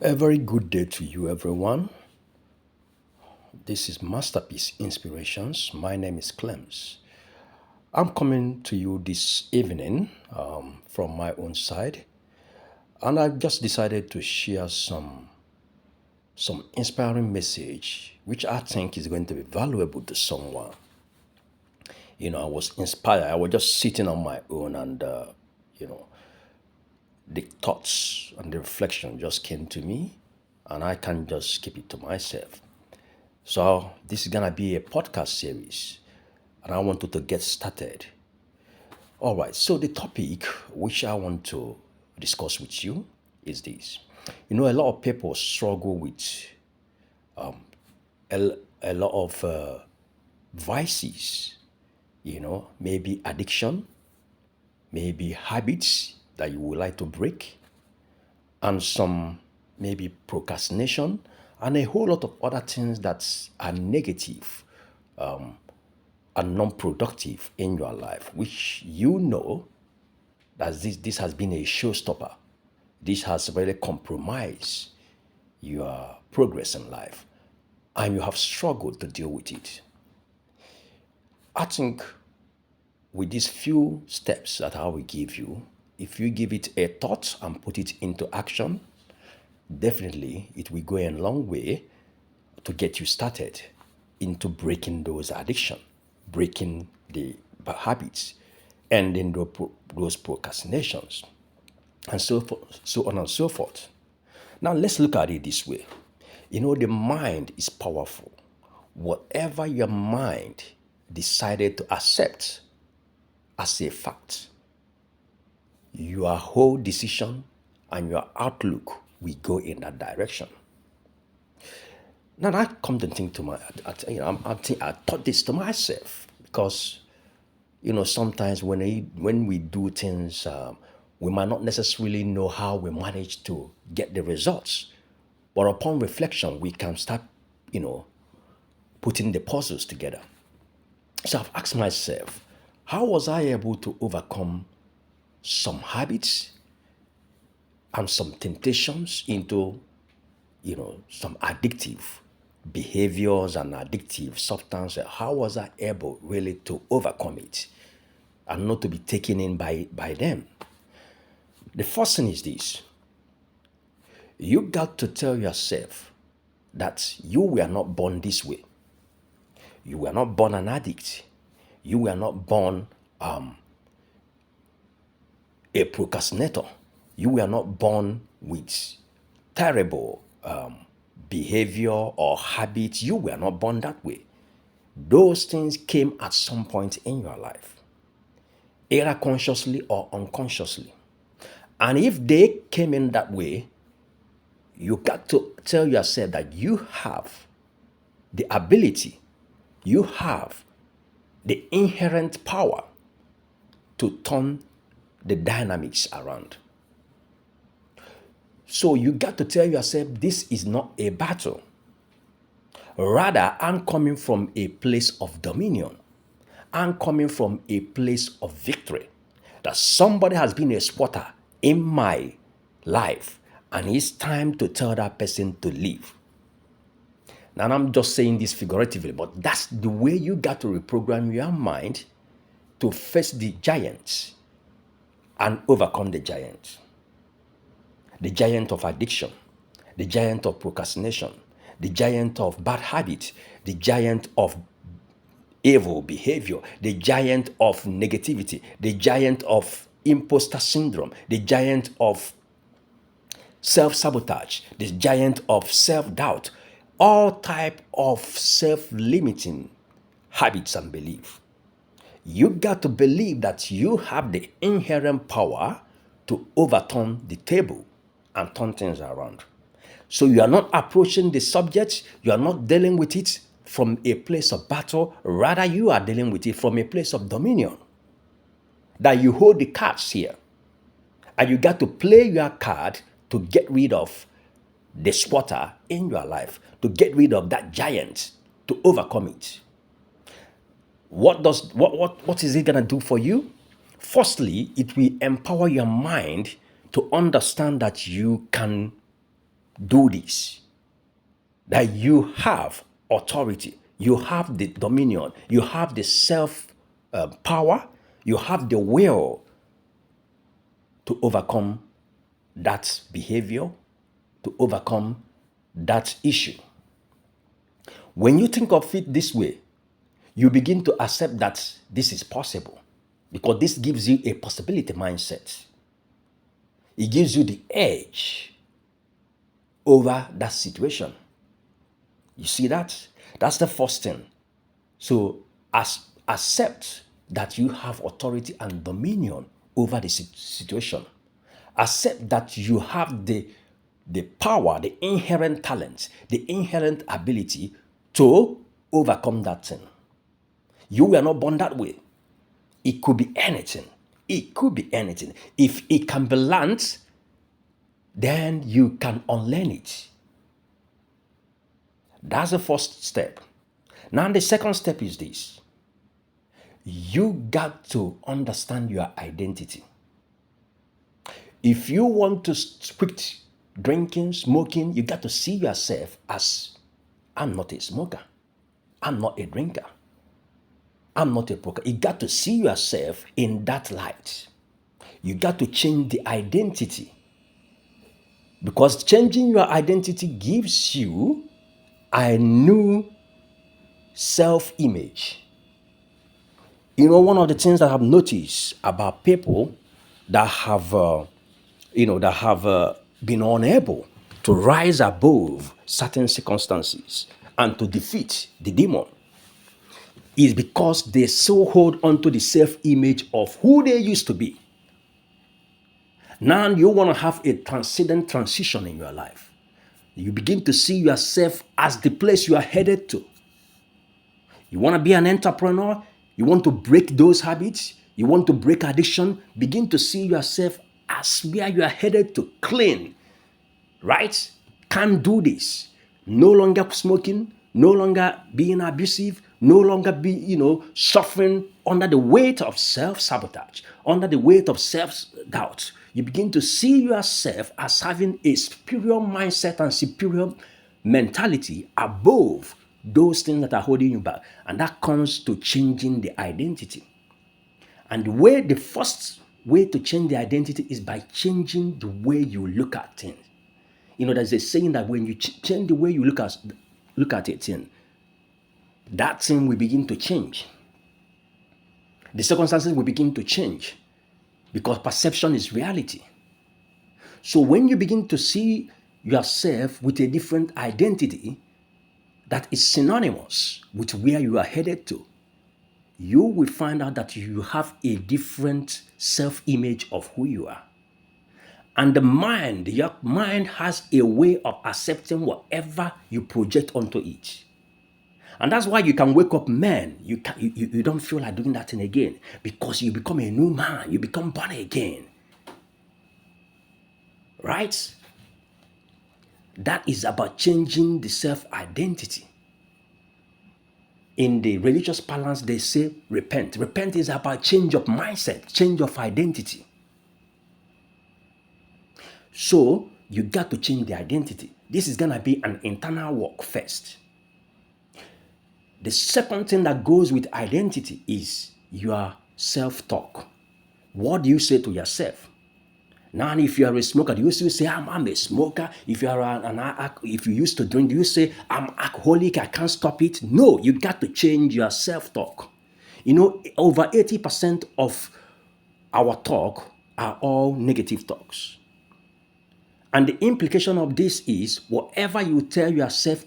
A very good day to you, everyone. This is Masterpiece Inspirations. My name is Clems. I'm coming to you this evening from my own side, and I've just decided to share some inspiring message, which I think is going to be valuable to someone. I was inspired. I was just sitting on my own, and you know, the thoughts and the reflection just came to me, and I can't just keep it to myself. So this is gonna be a podcast series, and I want you to get started. All right. So the topic which I want to discuss with you is this. A lot of people struggle with a lot of vices. Maybe addiction, maybe habits that you would like to break, and some maybe procrastination, and a whole lot of other things that are negative and non-productive in your life, which that this has been a showstopper. This has really compromised your progress in life, and you have struggled to deal with it. I think with these few steps that I will give you, if you give it a thought and put it into action, definitely it will go a long way to get you started into breaking those addiction, breaking the bad habits, ending those procrastinations, and so on and so forth. Now let's look at it this way. The mind is powerful. Whatever your mind decided to accept as a fact, your whole decision and your outlook will go in that direction. Now I come to think to I thought this to myself because sometimes when we do things, we might not necessarily know how we manage to get the results, but upon reflection, we can start, putting the puzzles together. So I've asked myself, how was I able to overcome some habits and some temptations into, some addictive behaviors and addictive substances? How was I able really to overcome it and not to be taken in by them? The first thing is this. You got to tell yourself that you were not born this way. You were not born an addict. You were not born a procrastinator. You were not born with terrible behavior or habits. You were not born that way. Those things came at some point in your life, either consciously or unconsciously. And if they came in that way, you got to tell yourself that you have the ability, you have the inherent power to turn the dynamics around. So you got to tell yourself this is not a battle. Rather, I'm coming from a place of dominion. I'm coming from a place of victory. That somebody has been a spotter in my life, and it's time to tell that person to leave. Now, I'm just saying this figuratively, but that's the way you got to reprogram your mind to face the giants and overcome the giant. The giant of addiction, the giant of procrastination, the giant of bad habit, the giant of evil behavior, the giant of negativity, the giant of imposter syndrome, the giant of self-sabotage, the giant of self-doubt, all type of self-limiting habits and belief. You got to believe that you have the inherent power to overturn the table and turn things around. So you are not approaching the subject, you are not dealing with it from a place of battle, rather you are dealing with it from a place of dominion. That you hold the cards here, and you got to play your card to get rid of the spotter in your life, to get rid of that giant, to overcome it. What is it gonna do for you? Firstly, it will empower your mind to understand that you can do this, that you have authority, you have the dominion, you have the self power, you have the will to overcome that behavior, to overcome that issue. When you think of it this way, you begin to accept that this is possible, because this gives you a possibility mindset. It gives you the edge over that situation. You see that? That's the first thing. So accept that you have authority and dominion over the situation. Accept that you have the power, the inherent talent, the inherent ability to overcome that thing. You were not born that way. It could be anything. It could be anything. If it can be learned, then you can unlearn it. That's the first step. Now, the second step is this. You got to understand your identity. If you want to quit drinking, smoking, you got to see yourself as, I'm not a smoker. I'm not a drinker. I'm not a broker. You got to see yourself in that light. You got to change the identity. Because changing your identity gives you a new self-image. You know, one of the things that I've noticed about people that have, been unable to rise above certain circumstances and to defeat the demon is because they so hold on to the self-image of who they used to be. Now you want to have a transcendent transition in your life. You begin to see yourself as the place you are headed to. You want to be an entrepreneur? You want to break those habits? You want to break addiction? Begin to see yourself as where you are headed to. Clean, right? Can't do this. No longer smoking, no longer being abusive, no longer be, suffering under the weight of self-sabotage, under the weight of self-doubt. You begin to see yourself as having a superior mindset and superior mentality above those things that are holding you back. And that comes to changing the identity. And the first way to change the identity is by changing the way you look at things. There's a saying that when you change the way you look at a thing, that thing will begin to change. The circumstances will begin to change because perception is reality. So when you begin to see yourself with a different identity that is synonymous with where you are headed to, you will find out that you have a different self-image of who you are. And your mind has a way of accepting whatever you project onto it. And that's why you can wake up, man, you don't feel like doing that thing again, because you become a new man, you become born again. Right? That is about changing the self-identity. In the religious parlance, they say repent. Repent is about change of mindset, change of identity. So you got to change the identity. This is going to be an internal work first. The second thing that goes with identity is your self-talk. What do you say to yourself? Now, if you are a smoker, do you still say, I'm a smoker? If you are if you used to drink, do you say, I'm alcoholic, I can't stop it? No, you got to change your self-talk. Over 80% of our talk are all negative talks. And the implication of this is whatever you tell yourself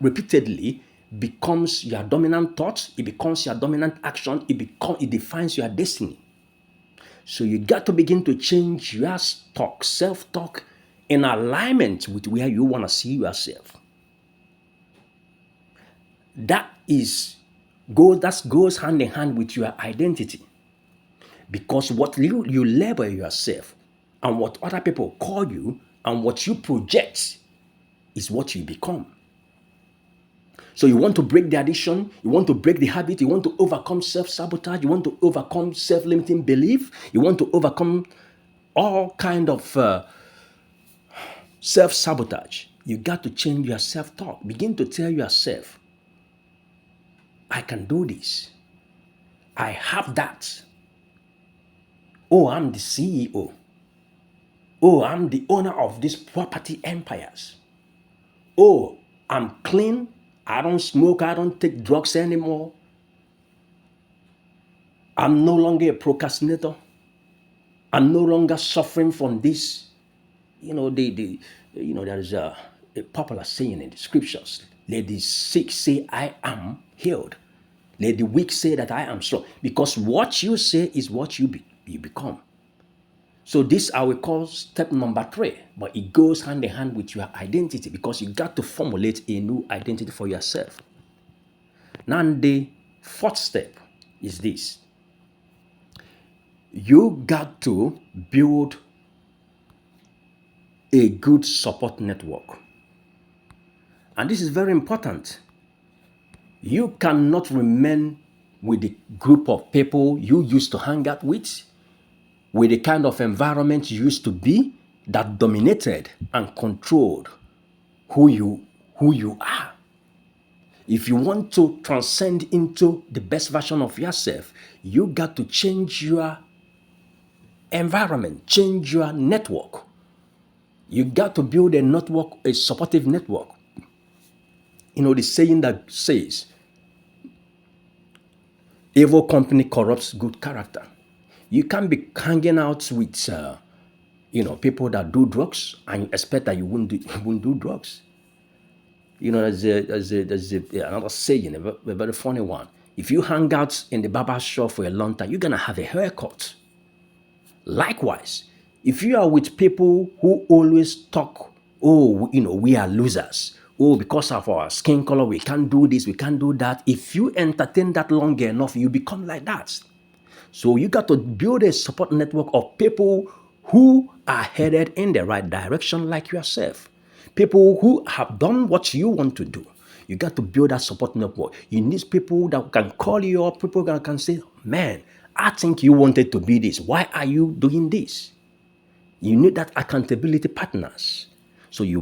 repeatedly becomes your dominant thought, it becomes your dominant action, it defines your destiny. So you got to begin to change your self-talk in alignment with where you want to see yourself. That goes hand in hand with your identity. Because what you label yourself and what other people call you and what you project is what you become. So you want to break the addiction, you want to break the habit, you want to overcome self-sabotage, you want to overcome self-limiting belief, you want to overcome all kind of self-sabotage. You got to change your self-talk. Begin to tell yourself, I can do this. I have that. Oh, I'm the CEO. Oh, I'm the owner of these property empires. Oh, I'm clean. I don't smoke. I don't take drugs anymore. I'm no longer a procrastinator. I'm no longer suffering from this. There is a popular saying in the scriptures. Let the sick say, I am healed. Let the weak say that I am strong. Because what you say is what you become. So this I will call step number 3, but it goes hand in hand with your identity because you got to formulate a new identity for yourself. Now the 4th step is this. You got to build a good support network. And this is very important. You cannot remain with the group of people you used to hang out with the kind of environment you used to be that dominated and controlled who you are. If you want to transcend into the best version of yourself, you got to change your environment, change your network. You got to build a network, a supportive network. The saying that says, evil company corrupts good character. You can't be hanging out with people that do drugs and you expect that you won't do drugs. There's another saying, a very funny one. If you hang out in the barber shop for a long time, you're going to have a haircut. Likewise, if you are with people who always talk, we are losers. Oh, because of our skin color, we can't do this, we can't do that. If you entertain that long enough, you become like that. So you got to build a support network of people who are headed in the right direction like yourself. People who have done what you want to do. You got to build that support network. You need people that can call you up, people that can say, man, I think you wanted to be this. Why are you doing this? You need that accountability partners. So you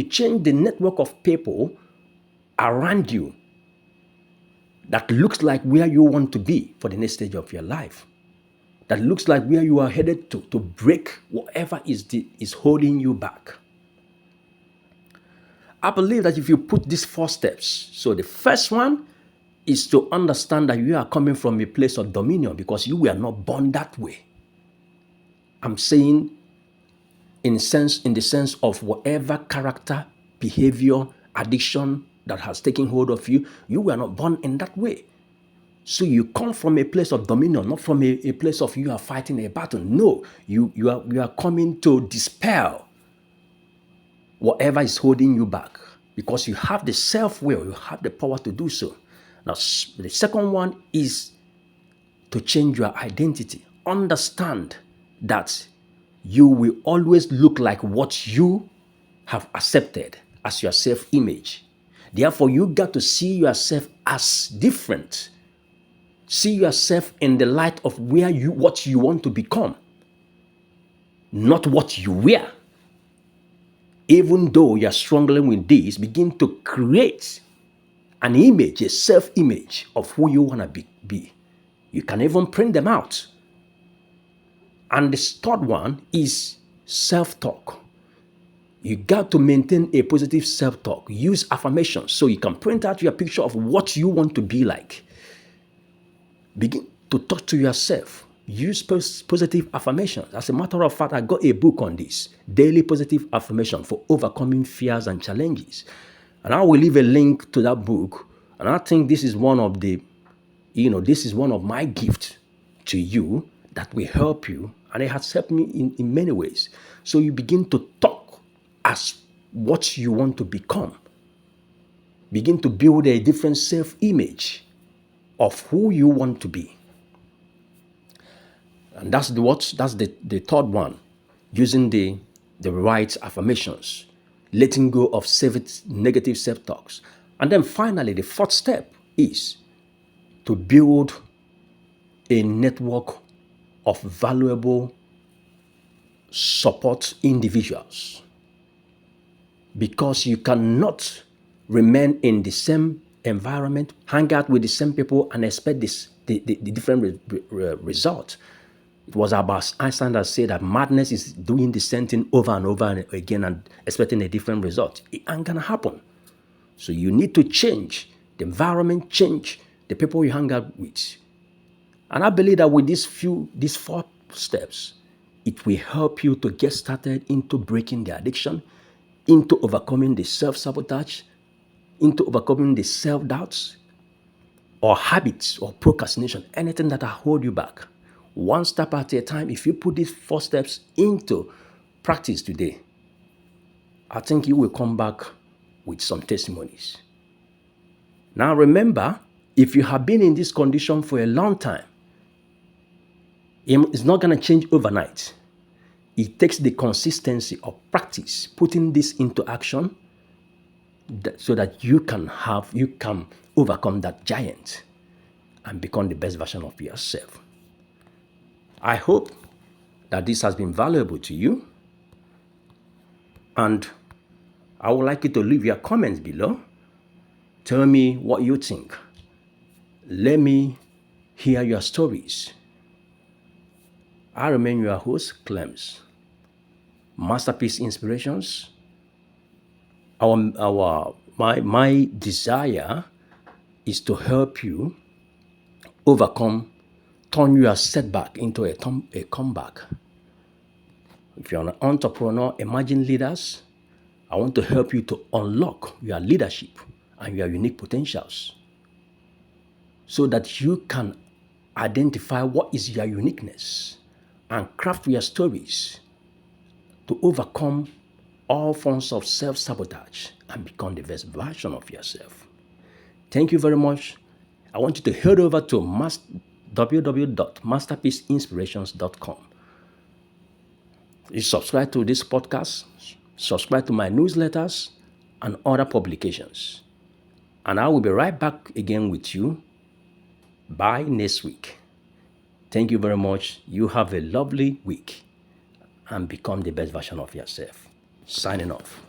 change the network of people around you that looks like where you want to be for the next stage of your life. That looks like where you are headed to break whatever is holding you back. I believe that if you put these 4 steps, so the first one is to understand that you are coming from a place of dominion because you were not born that way. I'm saying in the sense of whatever character, behavior, addiction that has taken hold of you, you were not born in that way. So you come from a place of dominion, not from a place of you are fighting a battle. No, you are coming to dispel whatever is holding you back because you have the self-will, you have the power to do so. Now, the second one is to change your identity. Understand that you will always look like what you have accepted as your self-image. Therefore, you got to see yourself as different. See yourself in the light of what you want to become, not what you were. Even though you're struggling with this, begin to create an image, a self-image of who you want to be. You can even print them out. And the 3rd one is self-talk. You got to maintain a positive self-talk. Use affirmations so you can print out your picture of what you want to be like. Begin to talk to yourself. Use positive affirmations. As a matter of fact, I got a book on this, Daily Positive Affirmation for Overcoming Fears and Challenges. And I will leave a link to that book. And I think this is one of my gifts to you that will help you. And it has helped me in many ways. So you begin to talk as what you want to become. Begin to build a different self-image of who you want to be. And that's the 3rd one, using the right affirmations, letting go of negative self-talks. And then finally, the 4th step is to build a network of valuable support individuals. because you cannot remain in the same environment, hang out with the same people, and expect the different result. It was Albert Eistein that said that madness is doing the same thing over and over again and expecting a different result. It ain't gonna happen. So you need to change the environment, change the people you hang out with. And I believe that with these 4 steps, it will help you to get started into breaking the addiction, into overcoming the self-sabotage, into overcoming the self-doubts or habits or procrastination, anything that hold you back. One step at a time. If you put these 4 steps into practice today, I think you will come back with some testimonies. Now remember, if you have been in this condition for a long time, it's not going to change overnight. It takes the consistency of practice, putting this into action, so that you can overcome that giant and become the best version of yourself. I hope that this has been valuable to you, and I would like you to leave your comments below. Tell me what you think. Let me hear your stories. I remain your host, Clems. Masterpiece Inspirations. My desire is to help you turn your setback into a comeback. If you're an entrepreneur, emerging leaders, I want to help you to unlock your leadership and your unique potentials so that you can identify what is your uniqueness and craft your stories to overcome all forms of self-sabotage and become the best version of yourself. Thank you very much. I want you to head over to www.masterpieceinspirations.com. You subscribe to this podcast, subscribe to my newsletters and other publications. And I will be right back again with you by next week. Thank you very much. You have a lovely week and become the best version of yourself. Signing off.